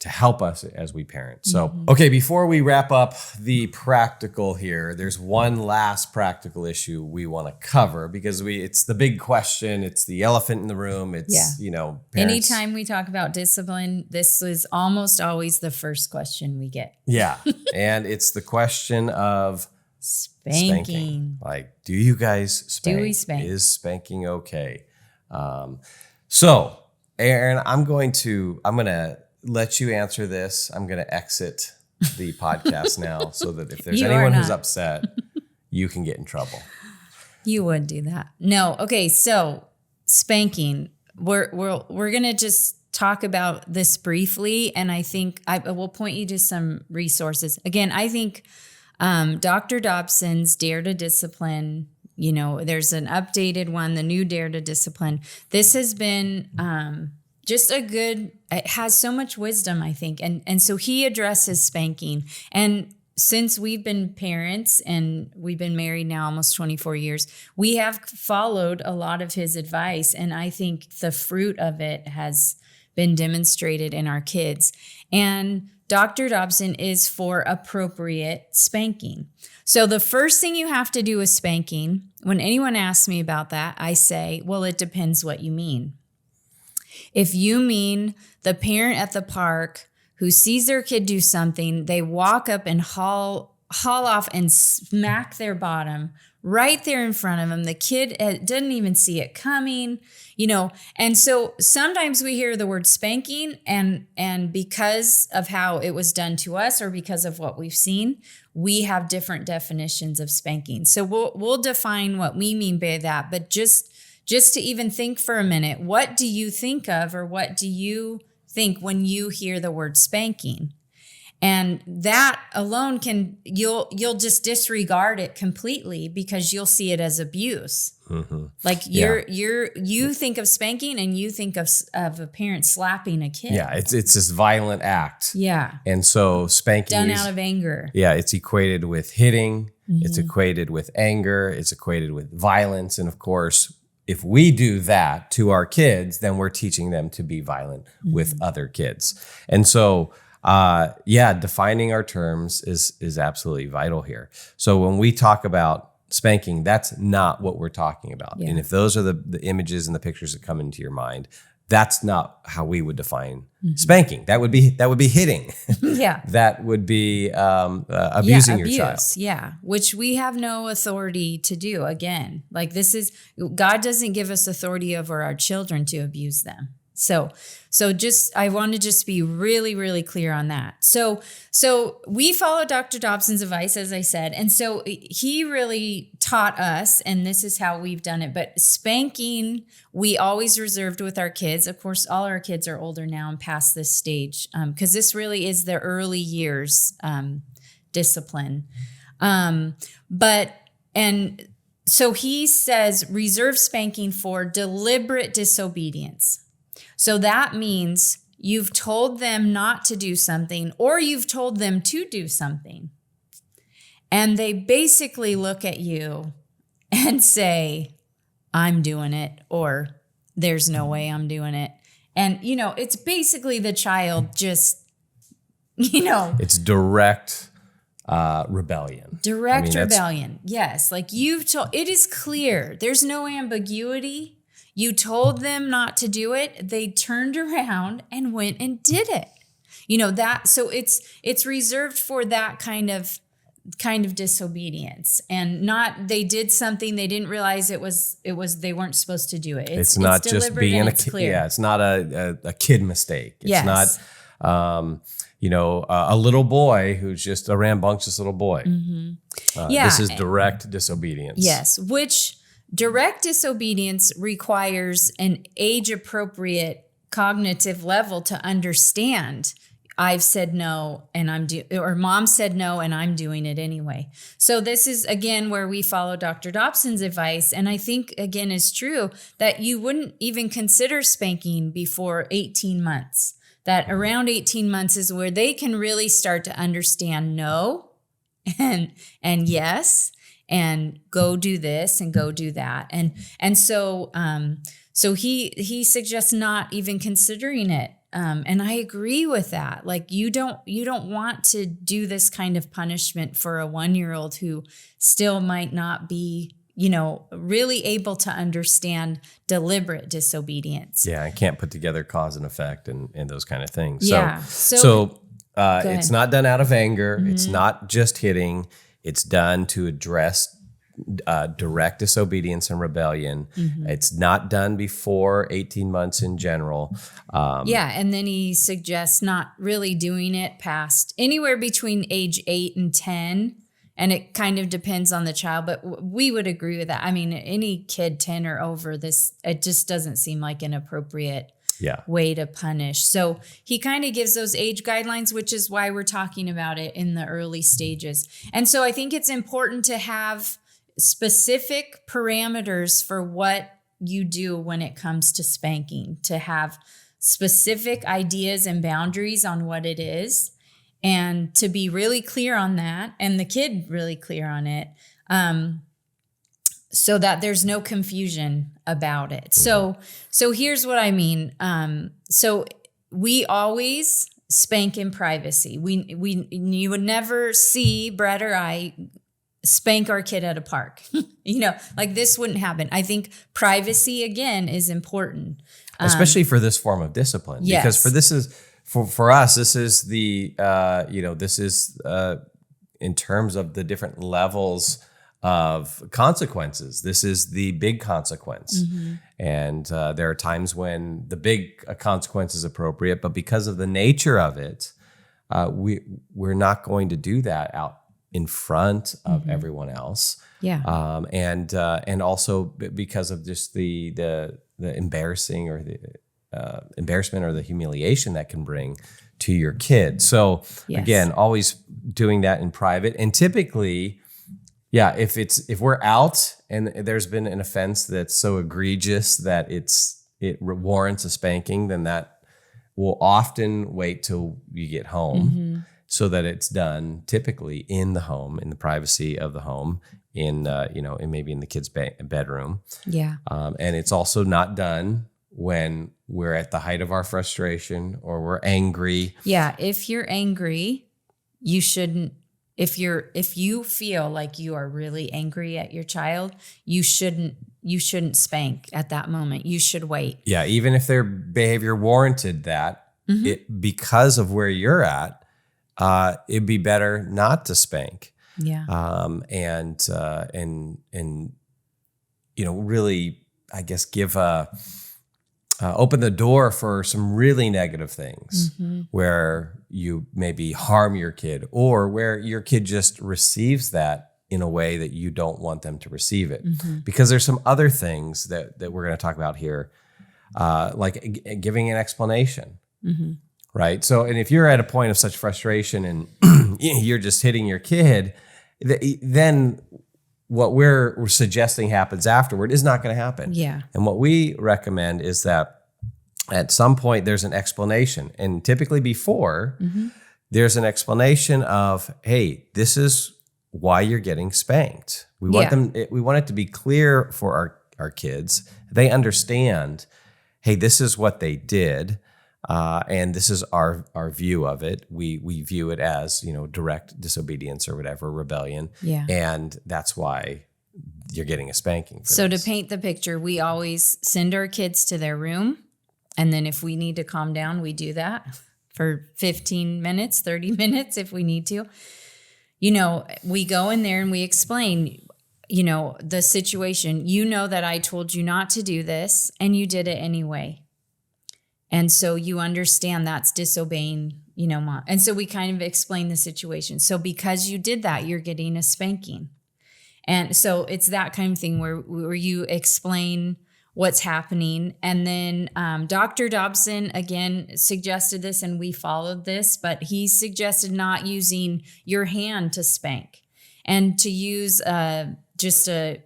Speaker 1: help us as we parent. So, okay, before we wrap up the practical here, there's one last practical issue we want to cover, because it's the big question. It's the elephant in the room. It's, parents.
Speaker 2: Anytime we talk about discipline, this is almost always the first question we get.
Speaker 1: Yeah. And it's the question of
Speaker 2: Spanking.
Speaker 1: Like, do you guys spank?
Speaker 2: Do we spank?
Speaker 1: Is spanking okay? So, Erin, I'm going to let you answer this. I'm going to exit the podcast now, so that if there's anyone who's upset, you can get in trouble.
Speaker 2: You would do that. No. Okay. So spanking, we're going to just talk about this briefly. And I think I will point you to some resources. Again, I think Dr. Dobson's Dare to Discipline, there's an updated one, the new Dare to Discipline. This has been just it has so much wisdom, I think. And so he addresses spanking. And since we've been parents and we've been married now almost 24 years, we have followed a lot of his advice. And I think the fruit of it has been demonstrated in our kids. And Dr. Dobson is for appropriate spanking. So the first thing you have to do with spanking, when anyone asks me about that, I say, well, it depends what you mean. If you mean the parent at the park who sees their kid do something, they walk up and haul off and smack their bottom right there in front of them. The kid doesn't even see it coming, And so sometimes we hear the word spanking, and because of how it was done to us or because of what we've seen, we have different definitions of spanking. So we'll define what we mean by that. But just to even think for a minute, what do you think of, or what do you think when you hear the word spanking? And that alone you'll just disregard it completely, because you'll see it as abuse. Mm-hmm. Like you think of spanking and you think of a parent slapping a kid.
Speaker 1: Yeah, it's this violent act.
Speaker 2: Yeah.
Speaker 1: And so spanking
Speaker 2: done out of anger.
Speaker 1: Yeah, it's equated with hitting, it's equated with anger, it's equated with violence. And of course, if we do that to our kids, then we're teaching them to be violent with other kids. And so defining our terms is absolutely vital here. So when we talk about spanking, that's not what we're talking about.
Speaker 2: Yeah.
Speaker 1: And if those are the images and the pictures that come into your mind, that's not how we would define spanking. That would be hitting.
Speaker 2: Yeah.
Speaker 1: That would be abusing your child.
Speaker 2: Yeah, which we have no authority to do. Again, like God doesn't give us authority over our children to abuse them. So I want to just be really, really clear on that. So we follow Dr. Dobson's advice, as I said. And so he really taught us, and this is how we've done it. But spanking, we always reserved with our kids. Of course, all our kids are older now and past this stage, because this really is the early years discipline. So he says, reserve spanking for deliberate disobedience. So that means you've told them not to do something, or you've told them to do something. And they basically look at you and say, I'm doing it, or there's no way I'm doing it. And, it's basically the child just,
Speaker 1: It's direct rebellion.
Speaker 2: Rebellion. Yes. Like it is clear. There's no ambiguity. You told them not to do it. They turned around and went and did it. So it's reserved for that kind of disobedience, and not they did something they didn't realize it was they weren't supposed to do it.
Speaker 1: It's not just being a kid. Yeah, it's not a kid mistake. It's not a little boy who's just a rambunctious little boy. This is direct disobedience.
Speaker 2: Yes, which direct disobedience requires an age-appropriate cognitive level to understand. I've said no, and or mom said no, and I'm doing it anyway. So this is, again, where we follow Dr. Dobson's advice. And I think, again, is true that you wouldn't even consider spanking before 18 months. That around 18 months is where they can really start to understand no and yes, and go do this and go do that. And so he suggests not even considering it. And I agree with that. Like you don't want to do this kind of punishment for a 1-year-old who still might not be, really able to understand deliberate disobedience.
Speaker 1: Yeah, I can't put together cause and effect and those kind of things.
Speaker 2: Yeah.
Speaker 1: So it's not done out of anger. It's not just hitting. It's done to address direct disobedience and rebellion. It's not done before 18 months in general.
Speaker 2: And then he suggests not really doing it past anywhere between age 8 and 10. And it kind of depends on the child, but we would agree with that. I mean, any kid 10 or over, it just doesn't seem like an appropriate way to punish. So he kind of gives those age guidelines, which is why we're talking about it in the early stages. And so I think it's important to have specific parameters for what you do when it comes to spanking, to have specific ideas and boundaries on what it is, and to be really clear on that, and the kid really clear on it, so that there's no confusion about it. So here's what I mean. So we always spank in privacy. You would never see Brett or I spank our kid at a park. Like this wouldn't happen. I think privacy, again, is important.
Speaker 1: Especially for this form of discipline.
Speaker 2: Yes.
Speaker 1: Because for us, this is the, this is in terms of the different levels of consequences. This is the big consequence. And there are times when the big consequence is appropriate, but because of the nature of it, we're not going to do that out in front of everyone else.
Speaker 2: Yeah.
Speaker 1: And also because of just the embarrassing or the embarrassment or the humiliation that can bring to your kid. So again, always doing that in private. And typically, if we're out and there's been an offense that's so egregious that it warrants a spanking, then that will often wait till you get home. So that it's done typically in the home, in the privacy of the home, in maybe in the kid's bedroom.
Speaker 2: Yeah.
Speaker 1: And it's also not done when we're at the height of our frustration or we're angry.
Speaker 2: Yeah. If you're angry, you shouldn't. If you feel like you are really angry at your child, you shouldn't spank at that moment. You should wait.
Speaker 1: Yeah, even if their behavior warranted that, because of where you're at, it'd be better not to spank.
Speaker 2: Yeah.
Speaker 1: And really, I guess, give open the door for some really negative things where you maybe harm your kid, or where your kid just receives that in a way that you don't want them to receive it. Because there's some other things that we're going to talk about here, like giving an explanation, right? So, and if you're at a point of such frustration and you're just hitting your kid, then what we're suggesting happens afterward is not going to happen.
Speaker 2: Yeah.
Speaker 1: And what we recommend is that at some point there's an explanation, and typically before there's an explanation of, hey, this is why you're getting spanked. We want we want it to be clear for our kids. They understand, hey, this is what they did. And this is our view of it. We view it as, direct disobedience or whatever, rebellion.
Speaker 2: Yeah.
Speaker 1: And that's why you're getting a spanking.
Speaker 2: So to paint the picture, we always send our kids to their room. And then if we need to calm down, we do that for 15 minutes, 30 minutes if we need to. We go in there and we explain, the situation. That I told you not to do this and you did it anyway. And so you understand that's disobeying, mom. And so we kind of explain the situation. So because you did that, you're getting a spanking. And so it's that kind of thing where you explain what's happening. And then Dr. Dobson, again, suggested this and we followed this, but he suggested not using your hand to spank and to use just a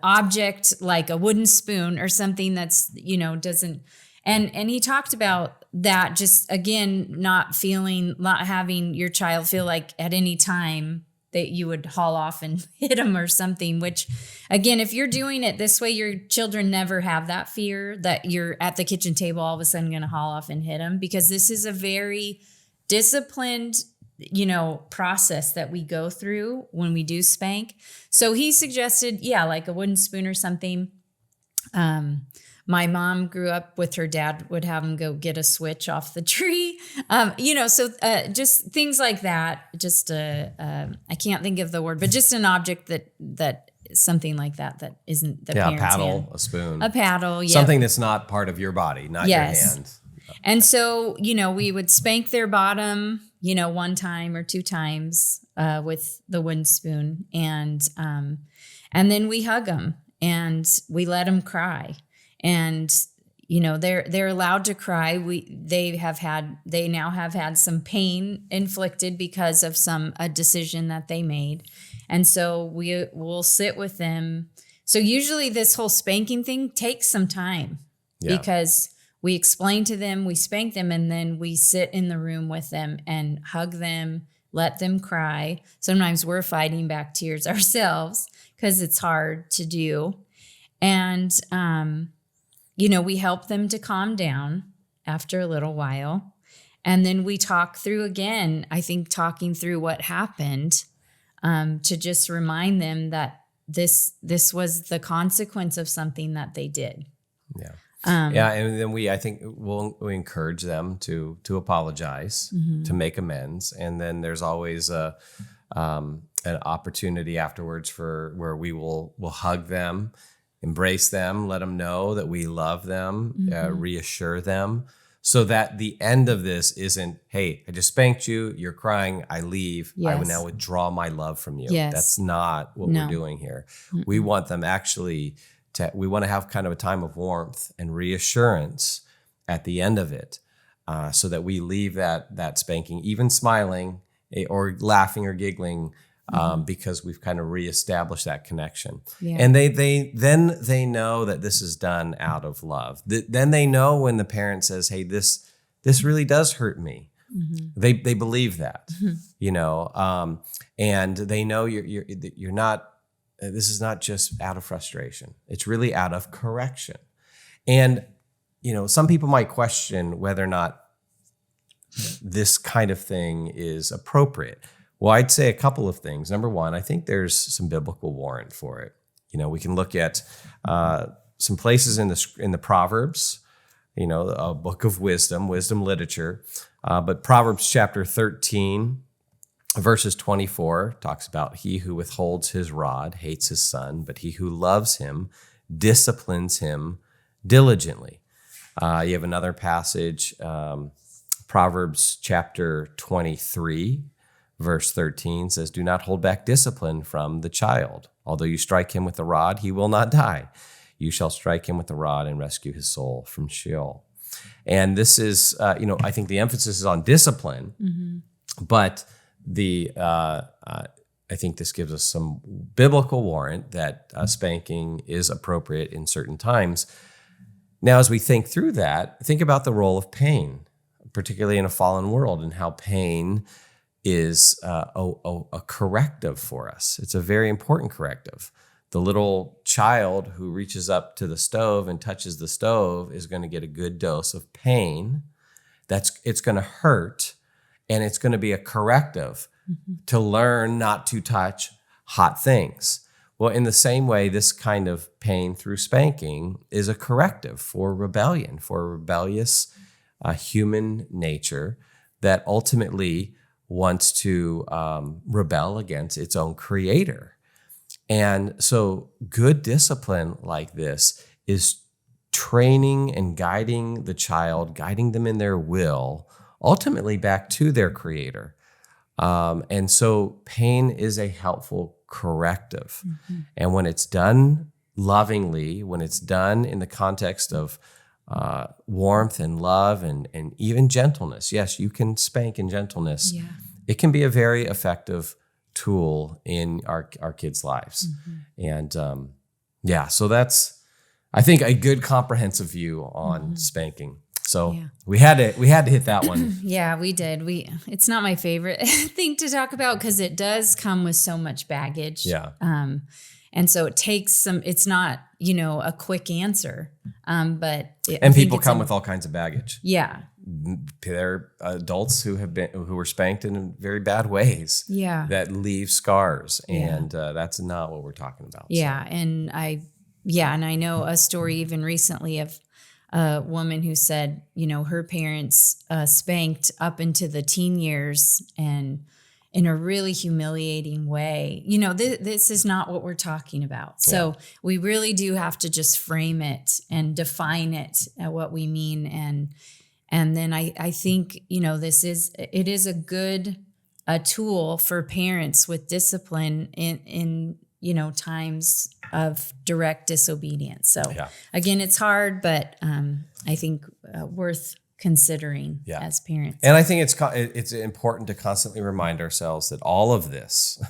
Speaker 2: object like a wooden spoon or something that's, doesn't. And he talked about that, just again, not having your child feel like at any time that you would haul off and hit them or something, which again, if you're doing it this way, your children never have that fear that you're at the kitchen table all of a sudden going to haul off and hit them, because this is a very disciplined, process that we go through when we do spank. So he suggested, like a wooden spoon or something. My mom grew up with her dad would have him go get a switch off the tree. Just things like that. Just I can't think of the word, but just an object that something like that isn't the parent's
Speaker 1: a paddle,
Speaker 2: hand.
Speaker 1: a spoon.
Speaker 2: A paddle, yeah.
Speaker 1: Something that's not part of your body, not your hand.
Speaker 2: And so, we would spank their bottom, one time or two times with the wooden spoon. And then we hug them and we let them cry. And, they're allowed to cry. They now have had some pain inflicted because of a decision that they made. And so we'll sit with them. So usually this whole spanking thing takes some time because we explain to them, we spank them, and then we sit in the room with them and hug them, let them cry. Sometimes we're fighting back tears ourselves because it's hard to do. And, we help them to calm down after a little while. And then we talk through again, I think talking through what happened, to just remind them that this was the consequence of something that they did.
Speaker 1: Yeah. And then we encourage them to apologize, to make amends. And then there's always an opportunity afterwards where we'll hug them, embrace them, let them know that we love them, reassure them, so that the end of this isn't, hey, I just spanked you, you're crying, I leave, I would now withdraw my love from you.
Speaker 2: Yes.
Speaker 1: That's not what we're doing here. We want them we want to have kind of a time of warmth and reassurance at the end of it, so that we leave that spanking, even smiling or laughing or giggling, because we've kind of reestablished that connection. Yeah. And they know that this is done out of love. Then they know when the parent says, hey, this really does hurt me. They believe that, and they know you're not, this is not just out of frustration. It's really out of correction. And some people might question whether or not this kind of thing is appropriate. Well, I'd say a couple of things. Number one, I think there's some biblical warrant for it. We can look at some places in the Proverbs, a book of wisdom literature. But Proverbs chapter 13, verses 24 talks about he who withholds his rod hates his son, but he who loves him disciplines him diligently. You have another passage, Proverbs chapter 23, verse 13 says, do not hold back discipline from the child. Although you strike him with the rod, he will not die. You shall strike him with the rod and rescue his soul from Sheol. And this is, I think the emphasis is on discipline, but I think this gives us some biblical warrant that spanking is appropriate in certain times. Now, as we think through that, think about the role of pain, particularly in a fallen world, and how pain is a corrective for us. It's a very important corrective. The little child who reaches up to the stove and touches the stove is going to get a good dose of pain. It's going to hurt, and it's going to be a corrective to learn not to touch hot things. Well, in the same way, this kind of pain through spanking is a corrective for rebellion, for rebellious human nature that ultimately wants to rebel against its own creator. And so good discipline like this is training and guiding the child, guiding them in their will, ultimately back to their creator. And so pain is a helpful corrective. And when it's done lovingly, when it's done in the context of warmth and love and even gentleness, yes, you can spank in gentleness. Yeah. It can be a very effective tool in our kids' lives. And so that's, I think, a good comprehensive view on spanking. So we had to hit that one.
Speaker 2: Yeah, we did. It's not my favorite thing to talk about because it does come with so much baggage. Yeah. And so it takes some, it's not, a quick answer. But
Speaker 1: people come with all kinds of baggage.
Speaker 2: Yeah.
Speaker 1: There are adults who were spanked in very bad ways.
Speaker 2: Yeah.
Speaker 1: That leave scars. And that's not what we're talking about.
Speaker 2: Yeah. So. And I know a story even recently of a woman who said, her parents spanked up into the teen years and in a really humiliating way. This is not what we're talking about. So we really do have to just frame it and define it at what we mean. And then I think, it is a good tool for parents with discipline in times of direct disobedience. So again, it's hard, but I think worth considering as parents.
Speaker 1: And I think it's important to constantly remind ourselves that all of this,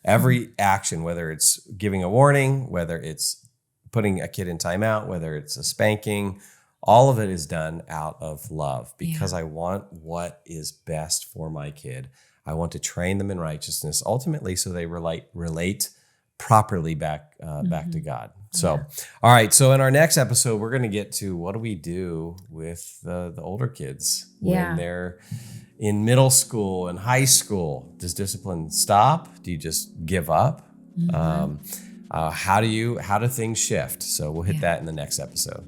Speaker 1: every action, whether it's giving a warning, whether it's putting a kid in timeout, whether it's a spanking, all of it is done out of love because I want what is best for my kid. I want to train them in righteousness, ultimately, so they relate properly back to God. So, all right. So in our next episode, we're going to get to what do we do with the older kids when they're in middle school and high school? Does discipline stop? Do you just give up? How do things shift? So we'll hit that in the next episode.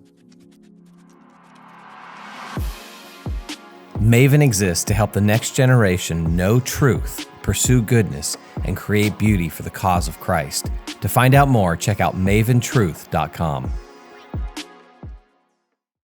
Speaker 1: Maven exists to help the next generation know truth, pursue goodness, and create beauty for the cause of Christ. To find out more, check out maventruth.com.